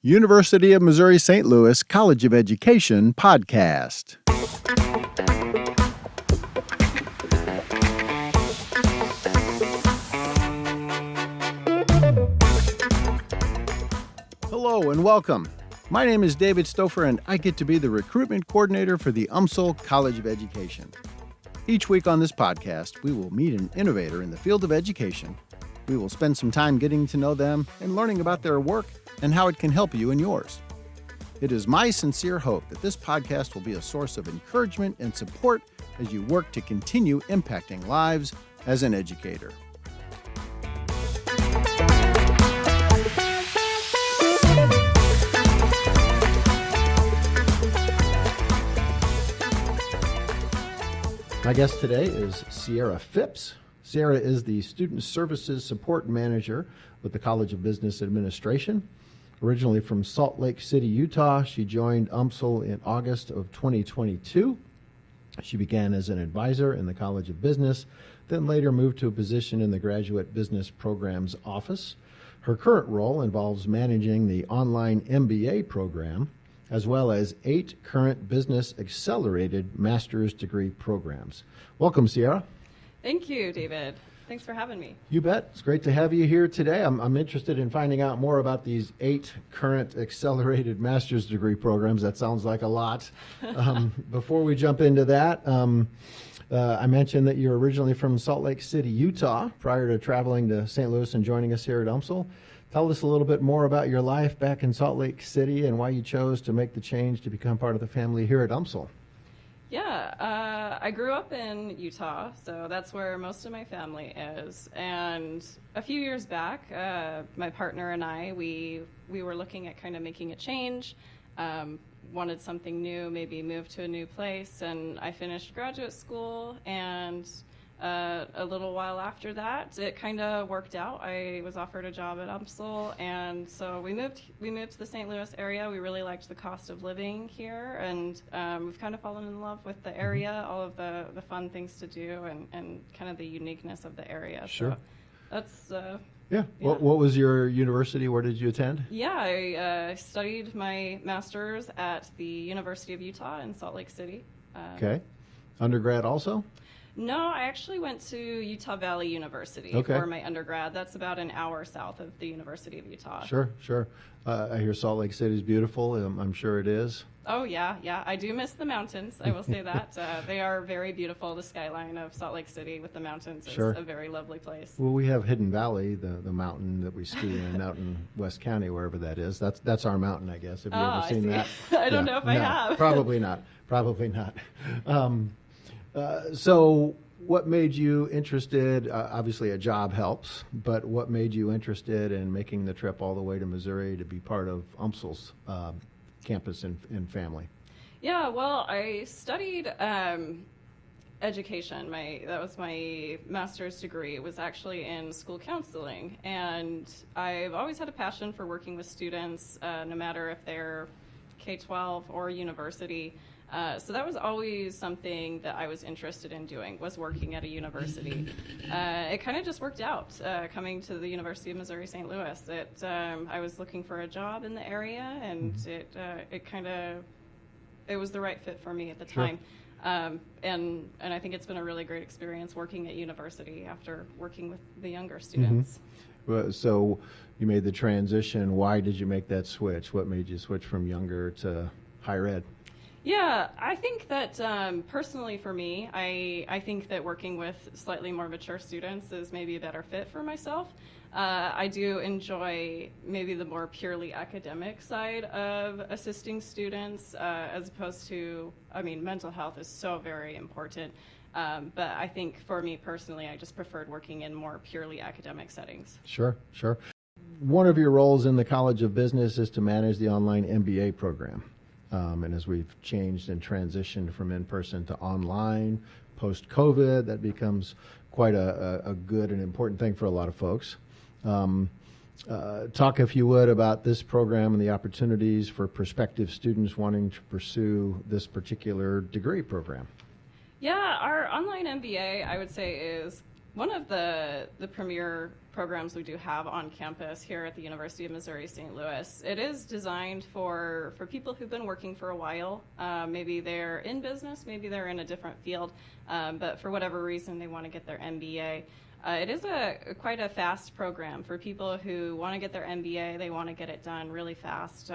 University of Missouri St. Louis College of Education podcast. Hello and welcome. My name is David Stouffer and I get to be the recruitment coordinator for the UMSL College of Education. Each week on this podcast, we will meet an innovator in the field of education. We will spend some time getting to know them and learning about their work and how it can help you in yours. It is my sincere hope that this podcast will be a source of encouragement and support as you work to continue impacting lives as an educator. My guest today is Sierra Phipps. Sierra is the Student Services Support Manager with the College of Business Administration. Originally from Salt Lake City, Utah, she joined UMSL in August of 2022. She began as an advisor in the College of Business, then later moved to a position in the Graduate Business Programs Office. Her current role involves managing the online MBA program, as well as 8 current business accelerated master's degree programs. Welcome, Sierra. Thank you, David. Thanks for having me. You bet. It's great to have you here today. I'm interested in finding out more about these 8 current accelerated master's degree programs. That sounds like a lot. Before we jump into that, I mentioned that you're originally from Salt Lake City, Utah, prior to traveling to St. Louis and joining us here at UMSL. Tell us a little bit more about your life back in Salt Lake City and why you chose to make the change to become part of the family here at UMSL. Yeah, I grew up in Utah, so that's where most of my family is. And a few years back, my partner and I, we were looking at kind of making a change, wanted something new, maybe move to a new place. And I finished graduate school, and a little while after that, it kind of worked out. I was offered a job at UMSL, and so we moved to the St. Louis area. We really liked the cost of living here, and we've kind of fallen in love with the area, all of the fun things to do, and kind of the uniqueness of the area. Sure. So that's Yeah. What was your university? Where did you attend? Yeah, I studied my master's at the University of Utah in Salt Lake City. Okay. Undergrad also? No, I actually went to Utah Valley University for my undergrad. That's about an hour south of the University of Utah. Sure. I hear Salt Lake City is beautiful. I'm sure it is. Oh, yeah. I do miss the mountains, I will say that. They are very beautiful. The skyline of Salt Lake City with the mountains is a very lovely place. Well, we have Hidden Valley, the mountain that we ski in out in West County, wherever that is. That's our mountain, I guess. Have you ever seen that? I don't know if I have. Probably not. So what made you interested, obviously a job helps, but what made you interested in making the trip all the way to Missouri to be part of UMSL's campus and family? Yeah, well, I studied education. That was my master's degree. It was actually in school counseling, and I've always had a passion for working with students, no matter if they're K-12 or university. So that was always something that I was interested in doing, was working at a university. It kind of just worked out, coming to the University of Missouri St. Louis. I was looking for a job in the area, and it was the right fit for me at the time. And I think it's been a really great experience working at university after working with the younger students. Well, so you made the transition. Why did you make that switch? What made you switch from younger to higher ed? Yeah, I think that personally for me, I think that working with slightly more mature students is maybe a better fit for myself. I do enjoy maybe the more purely academic side of assisting students as opposed to, mental health is so very important. But I think for me personally, I just preferred working in more purely academic settings. Sure. One of your roles in the College of Business is to manage the online MBA program. And as we've changed and transitioned from in-person to online, post-COVID, that becomes quite a good and important thing for a lot of folks. Talk, if you would, about this program and the opportunities for prospective students wanting to pursue this particular degree program. Yeah, our online MBA, I would say, is one of the premier programs we do have on campus here at the University of Missouri St. Louis. It is designed for people who've been working for a while. Maybe they're in business, maybe they're in a different field, but for whatever reason they want to get their MBA. It is quite a fast program for people who want to get their MBA. They want to get it done really fast.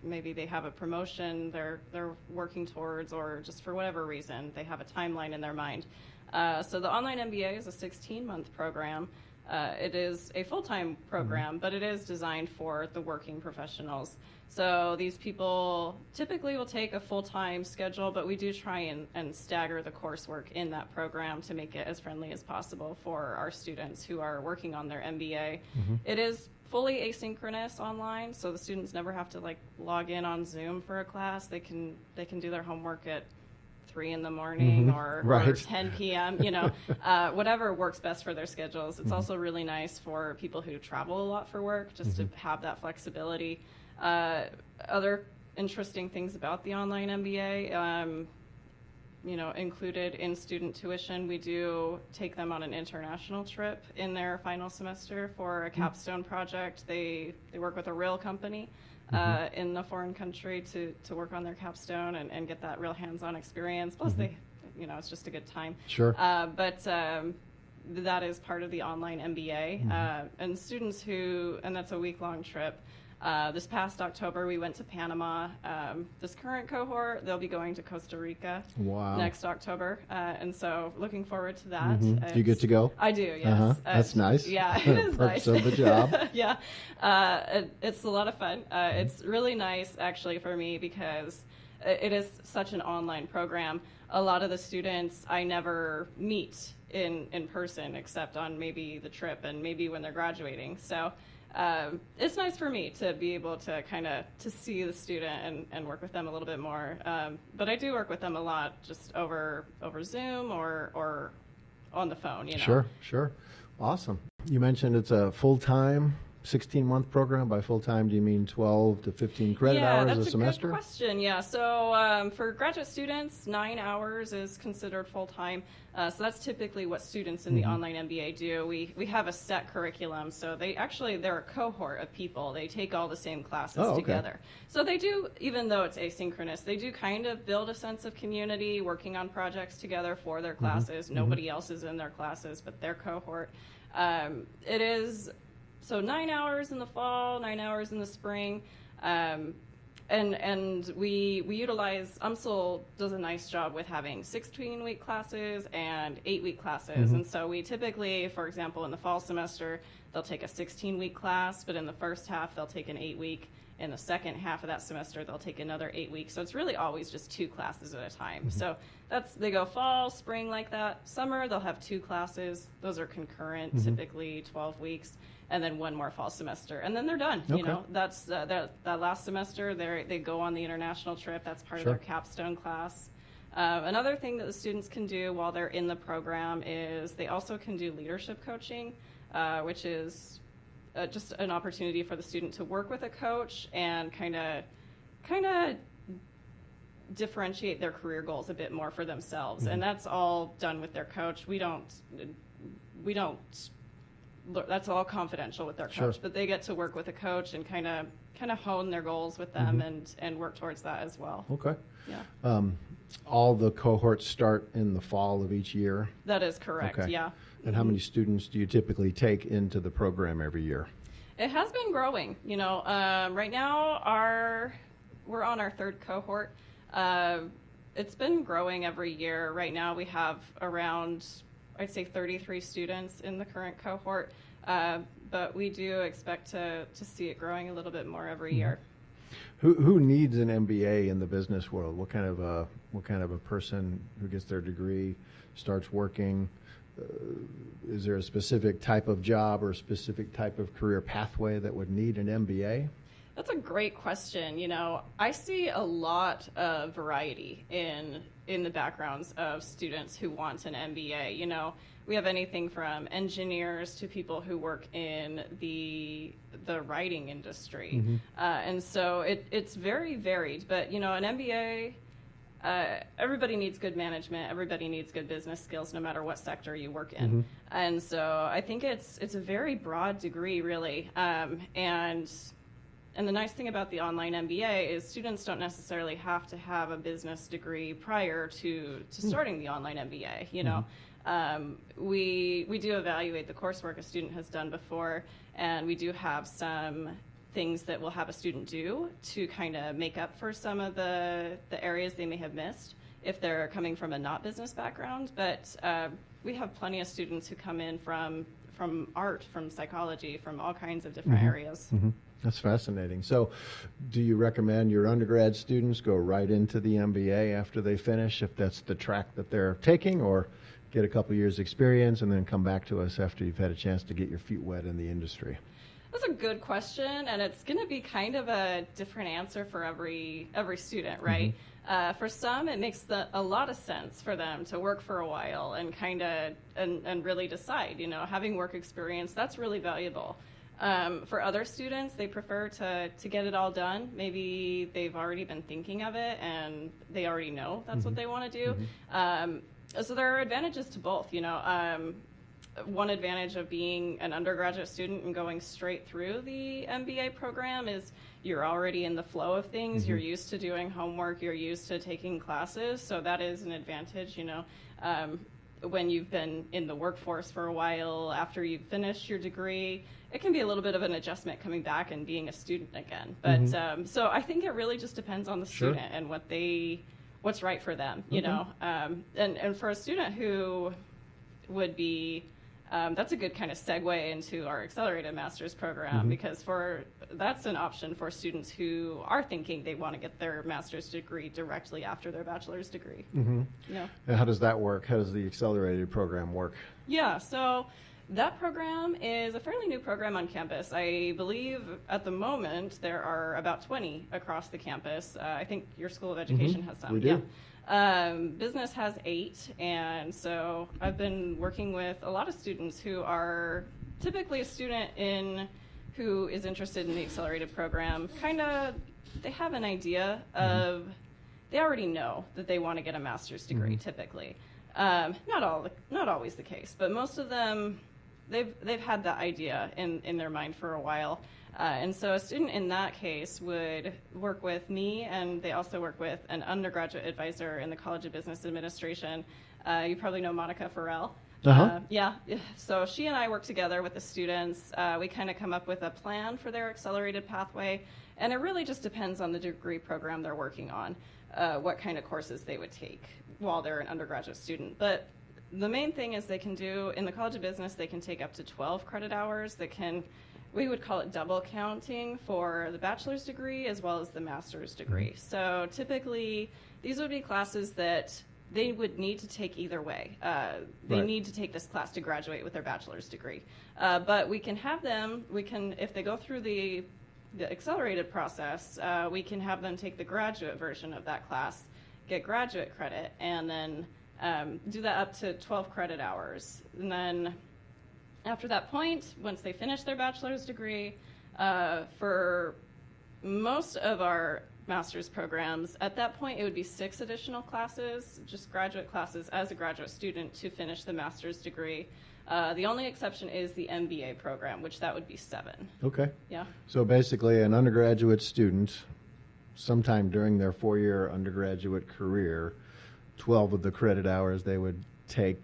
Maybe they have a promotion they're working towards, or just for whatever reason they have a timeline in their mind. So the online MBA is a 16-month program. It is a full-time program, but it is designed for the working professionals. So these people typically will take a full-time schedule, but we do try and stagger the coursework in that program to make it as friendly as possible for our students who are working on their MBA. It is fully asynchronous online, so the students never have to log in on Zoom for a class. They can do their homework at 3 in the morning or 10 p.m., whatever works best for their schedules. It's also really nice for people who travel a lot for work, just to have that flexibility. Other interesting things about the online MBA, included in student tuition, we do take them on an international trip in their final semester for a capstone project. They work with a real company in a foreign country to work on their capstone and get that real hands-on experience. Plus, it's just a good time. Sure. But that is part of the online MBA. And students and that's a week-long trip. This past October, we went to Panama. This current cohort, they'll be going to Costa Rica next October. And so looking forward to that. Do you get to go? I do, yes. That's nice. Yeah, it is nice. Perks of the job. Yeah. It's a lot of fun. It's really nice, actually, for me because it is such an online program. A lot of the students I never meet in person except on maybe the trip and maybe when they're graduating. So it's nice for me to be able to to see the student and work with them a little bit more. But I do work with them a lot just over Zoom or on the phone. Sure. Awesome. You mentioned it's a full-time 16-month program. By full-time, do you mean 12 to 15 credit hours a semester? Yeah, that's a good question. Yeah, so for graduate students, 9 hours is considered full-time. So that's typically what students in the online MBA do. We have a set curriculum, so they're a cohort of people. They take all the same classes together. So they do, even though it's asynchronous, they do kind of build a sense of community, working on projects together for their classes. Nobody else is in their classes but their cohort. It is... So 9 hours in the fall, 9 hours in the spring, and we utilize, UMSL does a nice job with having 16-week classes and 8-week classes. And so we typically, for example, in the fall semester, they'll take a 16-week class, but in the first half, they'll take an 8-week. In the second half of that semester, they'll take another 8 weeks. So it's really always just 2 classes at a time. So they go fall, spring like that. Summer, they'll have 2 classes. Those are concurrent, typically 12 weeks. And then 1 more fall semester, and then they're done. Okay. That's that last semester. They go on the international trip. That's part of their capstone class. Another thing that the students can do while they're in the program is they also can do leadership coaching, which is just an opportunity for the student to work with a coach and kind of differentiate their career goals a bit more for themselves. And that's all done with their coach. We don't. That's all confidential with their coach, but they get to work with a coach and kind of hone their goals with them and work towards that as well. Okay. Yeah. All the cohorts start in the fall of each year? That is correct, okay. Yeah. And how many students do you typically take into the program every year? It has been growing. Right now we're on our 3rd cohort. It's been growing every year. Right now we have around, I'd say 33 students in the current cohort, but we do expect to see it growing a little bit more every year. Who needs an MBA in the business world? What kind of a person who gets their degree starts working? Is there a specific type of job or a specific type of career pathway that would need an MBA? That's a great question. I see a lot of variety in the backgrounds of students who want an MBA. We have anything from engineers to people who work in the writing industry. And so it's very varied. But, an MBA, everybody needs good management. Everybody needs good business skills, no matter what sector you work in. And so I think it's a very broad degree, really. And the nice thing about the online MBA is students don't necessarily have to have a business degree prior to starting the online MBA. You know, we do evaluate the coursework a student has done before, and we do have some things that we'll have a student do to kind of make up for some of the areas they may have missed if they're coming from a not business background. But we have plenty of students who come in from art, from psychology, from all kinds of different areas. That's fascinating. So do you recommend your undergrad students go right into the MBA after they finish, if that's the track that they're taking, or get a couple years experience and then come back to us after you've had a chance to get your feet wet in the industry? That's a good question, and it's going to be kind of a different answer for every student, right? For some, it makes a lot of sense for them to work for a while and kind of and really decide, you know, having work experience, that's really valuable. For other students, they prefer to get it all done. Maybe they've already been thinking of it and they already know that's what they want to do. So there are advantages to both, you know. One advantage of being an undergraduate student and going straight through the MBA program is you're already in the flow of things. You're used to doing homework. You're used to taking classes. So that is an advantage, you know. When you've been in the workforce for a while, after you've finished your degree, it can be a little bit of an adjustment coming back and being a student again. But so I think it really just depends on the student and what's right for them, you know. And for a student who would be that's a good kind of segue into our accelerated master's program, because that's an option for students who are thinking they want to get their master's degree directly after their bachelor's degree. Yeah. And how does that work? How does the accelerated program work? Yeah, so that program is a fairly new program on campus. I believe at the moment there are about 20 across the campus. I think your School of Education has some. We do. Business has 8, and so I've been working with a lot of students who are typically a student who is interested in the accelerated program. They have an idea of, they already know that they want to get a master's degree typically. Not always the case, but most of them, they've had that idea in their mind for a while. And so a student in that case would work with me, and they also work with an undergraduate advisor in the College of Business Administration. You probably know Monica Farrell. Yeah, so she and I work together with the students. We kind of come up with a plan for their accelerated pathway, and it really just depends on the degree program they're working on, what kind of courses they would take while they're an undergraduate student. But the main thing is they can do, in the College of Business, they can take up to 12 credit hours. We would call it double counting for the bachelor's degree as well as the master's degree. So typically, these would be classes that they would need to take either way. They need to take this class to graduate with their bachelor's degree. But we can have them, if they go through the accelerated process, we can have them take the graduate version of that class, get graduate credit, and then do that up to 12 credit hours. And then after that point, once they finish their bachelor's degree, for most of our master's programs, at that point it would be 6 additional classes, just graduate classes as a graduate student to finish the master's degree. The only exception is the MBA program, which that would be 7. Okay. Yeah. So basically an undergraduate student, sometime during their 4-year undergraduate career, 12 of the credit hours they would take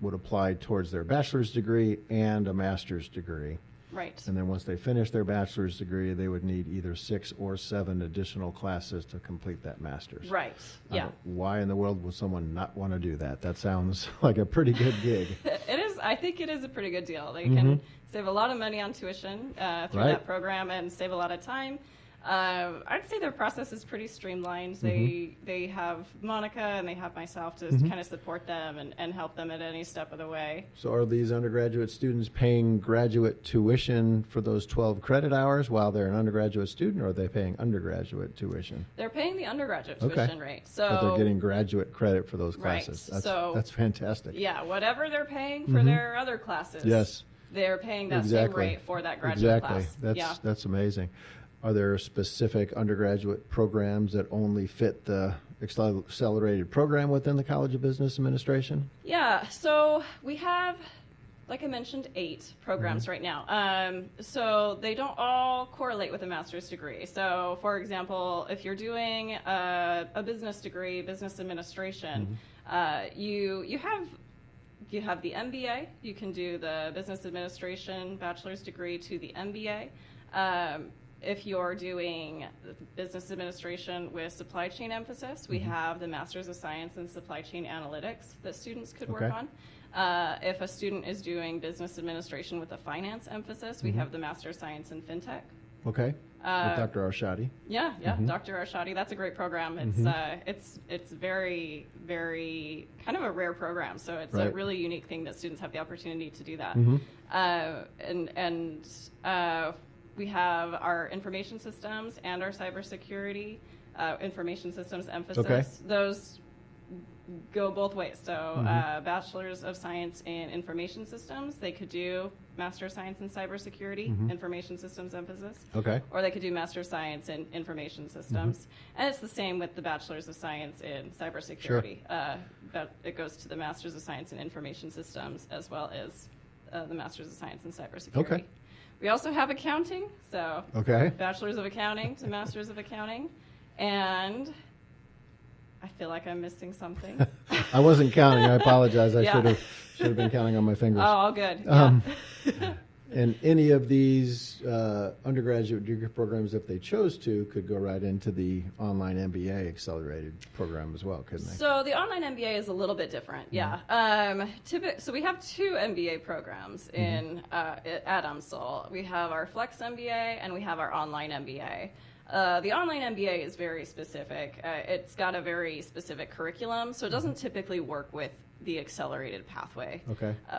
would apply towards their bachelor's degree and a master's degree. Right. And then once they finish their bachelor's degree, they would need either 6 or 7 additional classes to complete that master's. Right, yeah. Why in the world would someone not want to do that? That sounds like a pretty good gig. It is. I think it is a pretty good deal. They can save a lot of money on tuition through that program and save a lot of time. I'd say their process is pretty streamlined. They have Monica and they have myself to kind of support them and help them at any step of the way. So are these undergraduate students paying graduate tuition for those 12 credit hours while they're an undergraduate student, or are they paying undergraduate tuition? They're paying the undergraduate tuition rate. So but they're getting graduate credit for those classes. Right. That's fantastic. Yeah, whatever they're paying for their other classes. Yes. They're paying that same rate for that graduate class. That's amazing. Are there specific undergraduate programs that only fit the accelerated program within the College of Business Administration? Yeah, so we have, like I mentioned, 8 programs right now. So they don't all correlate with a master's degree. So, for example, if you're doing a business degree, business administration, you have the MBA. You can do the business administration bachelor's degree to the MBA. If you're doing business administration with supply chain emphasis, we have the Master's of Science in Supply Chain Analytics that students could work on. If a student is doing business administration with a finance emphasis, we have the Master of Science in FinTech. Okay. With Dr. Arshadi. Yeah, Dr. Arshadi. That's a great program. It's very, very kind of a rare program. So it's a really unique thing that students have the opportunity to do that. We have our information systems and our cybersecurity information systems emphasis. Okay. Those go both ways. So Bachelor's of Science in Information Systems, they could do Master of Science in Cybersecurity, Information Systems emphasis. Okay. Or they could do Master of Science in Information Systems. And it's the same with the Bachelor's of Science in Cybersecurity. But it goes to the Master's of Science in Information Systems as well as the Master's of Science in Cybersecurity. Okay. We also have accounting, so Bachelor's of Accounting to Master's of Accounting. And I feel like I'm missing something. I wasn't counting. I apologize. I should have been counting on my fingers. Oh, all good. And any of these undergraduate degree programs, if they chose to, could go right into the online MBA accelerated program as well, couldn't they? So the online MBA is a little bit different, so we have 2 MBA programs at UMSL. We have our Flex MBA and we have our online MBA. The online MBA is very specific. It's got a very specific curriculum, so it doesn't typically work with the accelerated pathway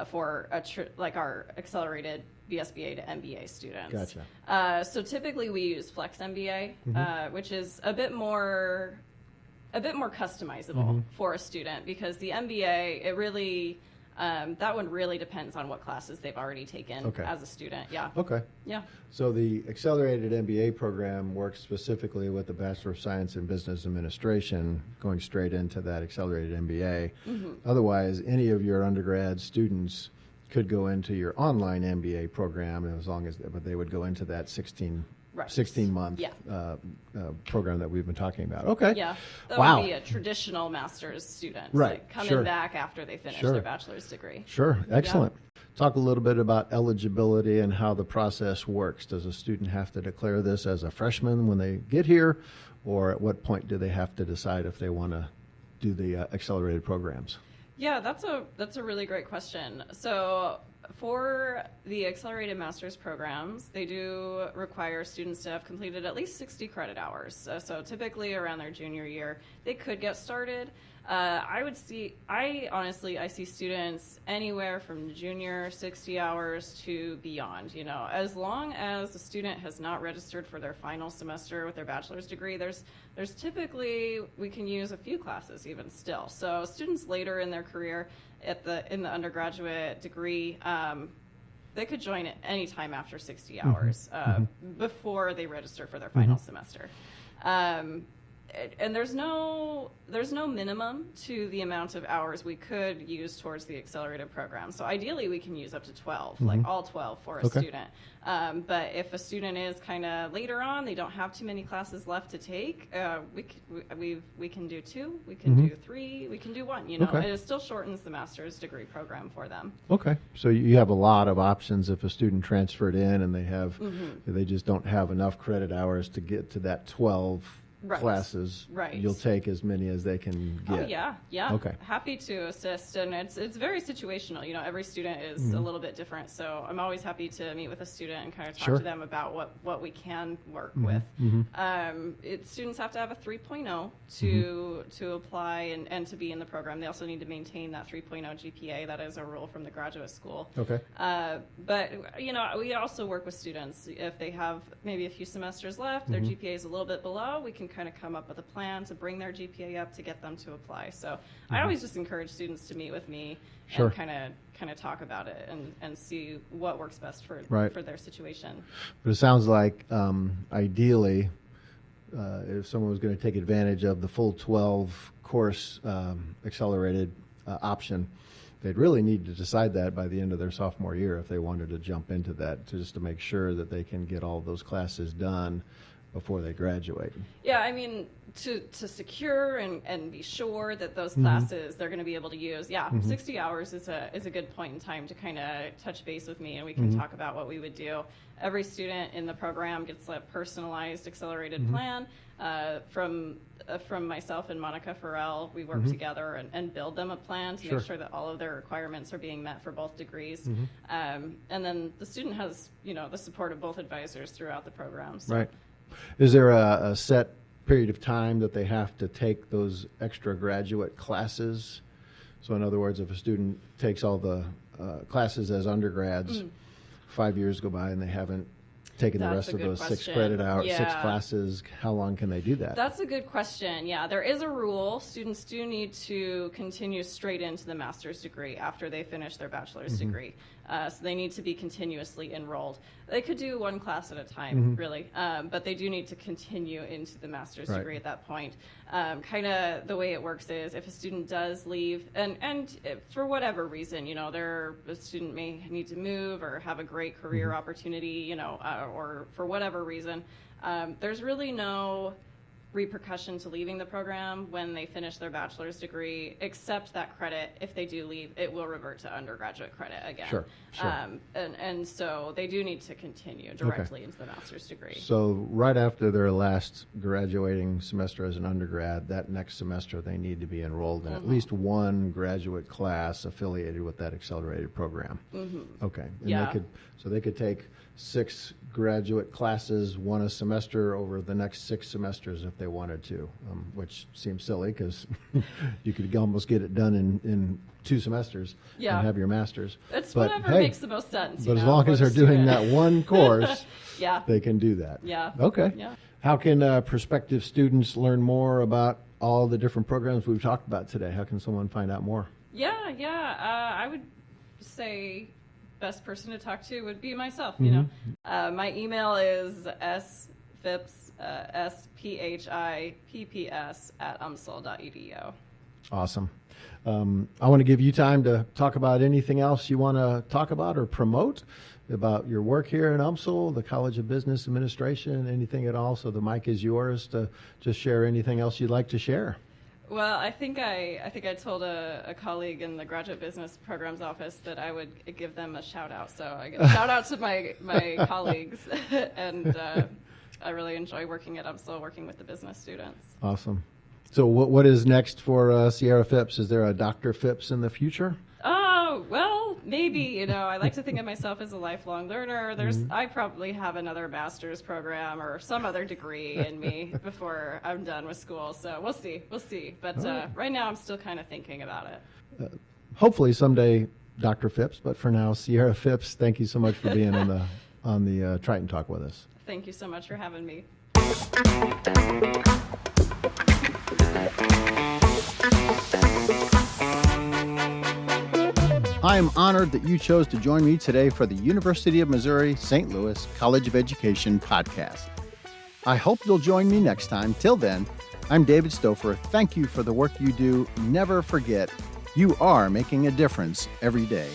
for our accelerated BSBA to MBA students. Gotcha. So typically we use Flex MBA, which is a bit more customizable for a student, because the MBA, it really that one really depends on what classes they've already taken as a student. So the accelerated MBA program works specifically with the Bachelor of Science in Business Administration, going straight into that accelerated MBA. Otherwise, any of your undergrad students could go into your online MBA program, as long as they would go into that 16-month program that we've been talking about. Okay. Yeah. That would be a traditional master's student. Right. Coming back after they finish their bachelor's degree. Sure. Excellent. Talk a little bit about eligibility and how the process works. Does a student have to declare this as a freshman when they get here, or at what point do they have to decide if they want to do the accelerated programs? Yeah, that's a really great question. So for the accelerated master's programs, they do require students to have completed at least 60 credit hours. So typically around their junior year, they could get started. I see students anywhere from junior 60 hours to beyond. As long as the student has not registered for their final semester with their bachelor's degree, there's typically, we can use a few classes even still. So students later in their career in the undergraduate degree, they could join at any time after 60 hours before they register for their final semester. And there's no minimum to the amount of hours we could use towards the accelerated program. So ideally, we can use up to 12, like all 12 for a student. But if a student is kind of later on, they don't have too many classes left to take, we can do 2, we can do 3, we can do 1. It still shortens the master's degree program for them. Okay, so you have a lot of options if a student transferred in and they just don't have enough credit hours to get to that 12 classes. You'll take as many as they can get. Oh, yeah. Okay. Happy to assist, and it's very situational. Every student is a little bit different, so I'm always happy to meet with a student and kind of talk to them about what we can work with. Students have to have a 3.0 to apply and to be in the program. They also need to maintain that 3.0 GPA. That is a rule from the graduate school. Okay. But we also work with students if they have maybe a few semesters left, their GPA is a little bit below. We can kind of come up with a plan to bring their GPA up to get them to apply. So I always just encourage students to meet with me and kind of talk about it and see what works best for their situation. But it sounds like ideally, if someone was going to take advantage of the full 12 course accelerated option, they'd really need to decide that by the end of their sophomore year if they wanted to jump into that, just to make sure that they can get all those classes done before they graduate. Yeah, I mean, to secure and be sure that those classes they're going to be able to use, 60 hours is a good point in time to kind of touch base with me, and we can talk about what we would do. Every student in the program gets a personalized accelerated plan from myself and Monica Farrell. We work together and build them a plan to make sure that all of their requirements are being met for both degrees. And then the student has, the support of both advisors throughout the program. So. Right. Is there a set period of time that they have to take those extra graduate classes? So in other words, if a student takes all the classes as undergrads, 5 years go by and they haven't taken the rest of those question. 6 credit hours, 6 classes, how long can they do that? That's a good question. Yeah, there is a rule. Students do need to continue straight into the master's degree after they finish their bachelor's degree. So they need to be continuously enrolled. They could do one class at a time, really, but they do need to continue into the master's degree at that point. Kind of the way it works is if a student does leave, and for whatever reason, a student may need to move or have a great career opportunity, or for whatever reason, there's really no repercussion to leaving the program when they finish their bachelor's degree, except that credit, if they do leave, it will revert to undergraduate credit again. Sure. And so they do need to continue directly into the master's degree. So right after their last graduating semester as an undergrad, that next semester they need to be enrolled in at least one graduate class affiliated with that accelerated program. Okay. And they could take 6 graduate classes, one a semester over the next 6 semesters if they wanted to, which seems silly because you could almost get it done in 2 semesters and have your master's. It's whatever makes the most sense. But as long as they're doing that one course, they can do that. Yeah. Okay. Yeah. How can prospective students learn more about all the different programs we've talked about today? How can someone find out more? I would say best person to talk to would be myself. My email is sphipps SPHIPPS@umsl.edu. Awesome. I want to give you time to talk about anything else you want to talk about or promote about your work here at UMSL, the College of Business Administration, anything at all. So the mic is yours to just share anything else you'd like to share. Well, I think I told a colleague in the graduate business programs office that I would give them a shout out. So I give a shout out to my colleagues, and I really enjoy working at UMSL, working with the business students. Awesome. So what is next for Sierra Phipps? Is there a Dr. Phipps in the future? Oh, well, maybe. I like to think of myself as a lifelong learner. I probably have another master's program or some other degree in me before I'm done with school. So we'll see. But right now I'm still kind of thinking about it. Hopefully someday Dr. Phipps, but for now, Sierra Phipps, thank you so much for being on the Triton Talk with us. Thank you so much for having me. I am honored that you chose to join me today for the University of Missouri St. Louis College of Education podcast. I hope you'll join me next time. Till then, I'm David Stouffer. Thank you for the work you do. Never forget, you are making a difference every day.